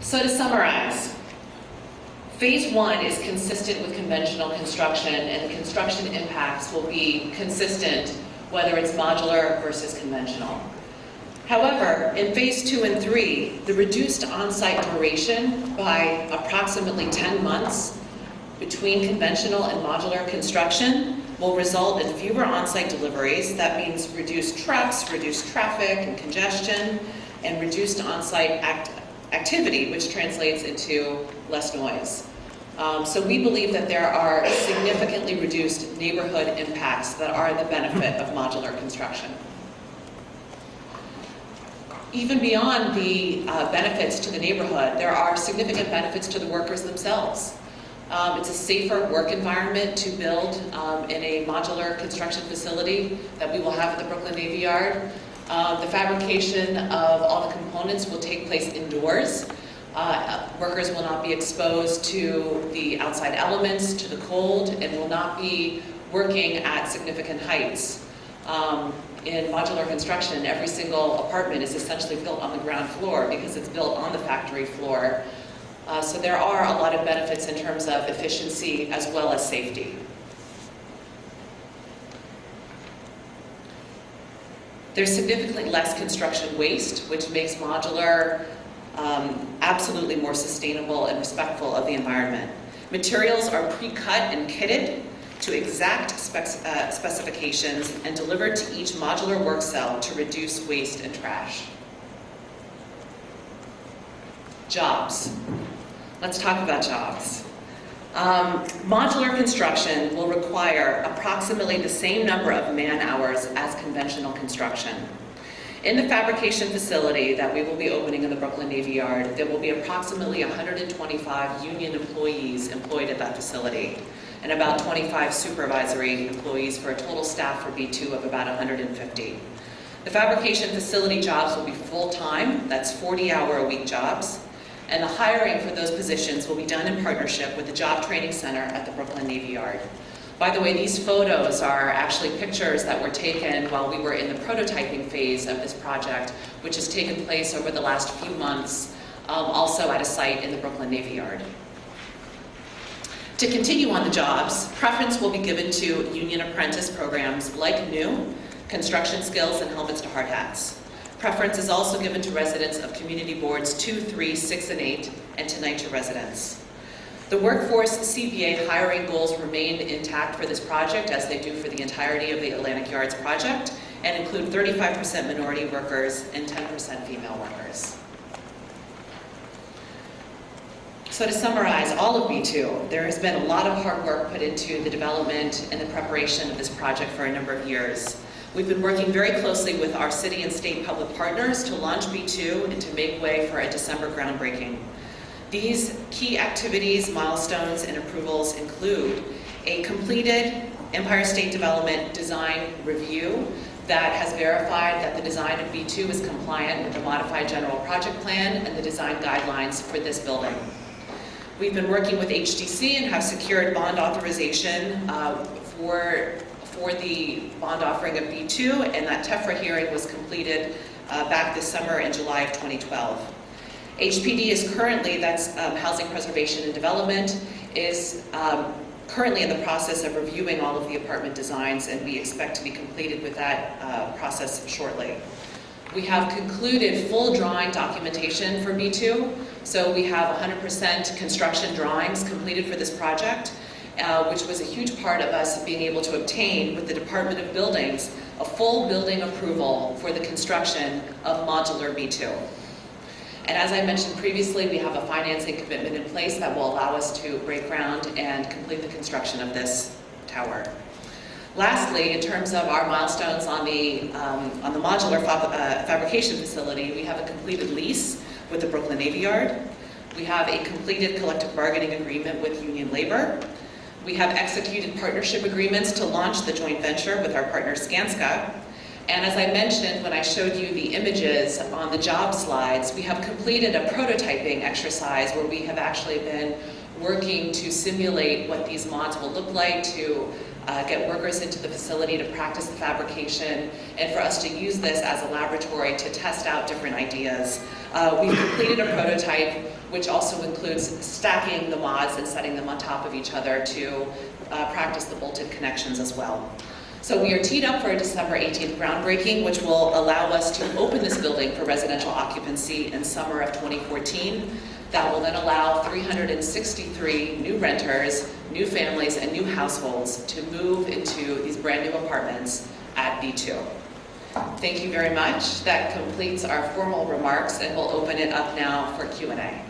So to summarize, Phase 1 is consistent with conventional construction, and the construction impacts will be consistent whether it's modular versus conventional. However, in Phase 2 and 3, the reduced on-site duration by approximately 10 months between conventional and modular construction will result in fewer on-site deliveries. That means reduced trucks, reduced traffic and congestion, and reduced on-site activity, which translates into less noise. So we believe that there are significantly reduced neighborhood impacts that are the benefit of modular construction. Even beyond the benefits to the neighborhood, there are significant benefits to the workers themselves. It's a safer work environment to build in a modular construction facility that we will have at the Brooklyn Navy Yard. The fabrication of all the components will take place indoors. Workers will not be exposed to the outside elements, to the cold, and will not be working at significant heights. In modular construction, every single apartment is essentially built on the ground floor because it's built on the factory floor. So there are a lot of benefits in terms of efficiency as well as safety. There's significantly less construction waste, which makes modular absolutely more sustainable and respectful of the environment. Materials are pre-cut and kitted to exact specifications and delivered to each modular work cell to reduce waste and trash. Jobs. Let's talk about jobs. Modular construction will require approximately the same number of man-hours as conventional construction. In the fabrication facility that we will be opening in the Brooklyn Navy Yard, there will be approximately 125 union employees employed at that facility, and about 25 supervisory employees for a total staff for B2 of about 150. The fabrication facility jobs will be full-time, that's 40-hour-a-week jobs, and the hiring for those positions will be done in partnership with the Job Training Center at the Brooklyn Navy Yard. By the way, these photos are actually pictures that were taken while we were in the prototyping phase of this project, which has taken place over the last few months, also at a site in the Brooklyn Navy Yard. To continue on the jobs, preference will be given to union apprentice programs like new, construction skills, and helmets to hard hats. Preference is also given to residents of community boards 2, 3, 6, and 8, and to NYCHA residents. The workforce CBA hiring goals remain intact for this project, as they do for the entirety of the Atlantic Yards project, and include 35% minority workers and 10% female workers. So to summarize all of B2, there has been a lot of hard work put into the development and the preparation of this project for a number of years. We've been working very closely with our city and state public partners to launch B2 and to make way for a December groundbreaking. These key activities, milestones, and approvals include a completed Empire State Development design review that has verified that the design of B2 is compliant with the modified general project plan and the design guidelines for this building. We've been working with HDC and have secured bond authorization for the bond offering of B2, and that TEFRA hearing was completed back this summer in July of 2012. HPD is currently, that's Housing Preservation and Development, is currently in the process of reviewing all of the apartment designs, and we expect to be completed with that process shortly. We have concluded full drawing documentation for B2, so we have 100% construction drawings completed for this project, which was a huge part of us being able to obtain with the Department of Buildings a full building approval for the construction of modular B2. And as I mentioned previously, we have a financing commitment in place that will allow us to break ground and complete the construction of this tower. Lastly, in terms of our milestones on the modular fabrication facility, we have a completed lease with the Brooklyn Navy Yard. We have a completed collective bargaining agreement with union labor. We have executed partnership agreements to launch the joint venture with our partner Skanska. And as I mentioned when I showed you the images on the job slides, we have completed a prototyping exercise where we have actually been working to simulate what these mods will look like, to get workers into the facility to practice the fabrication, and for us to use this as a laboratory to test out different ideas. We've completed a prototype, which also includes stacking the mods and setting them on top of each other to practice the bolted connections as well. So we are teed up for a December 18th groundbreaking, which will allow us to open this building for residential occupancy in summer of 2014. That will then allow 363 new renters, new families, and new households to move into these brand new apartments at B2. Thank you very much. That completes our formal remarks, and we'll open it up now for Q&A.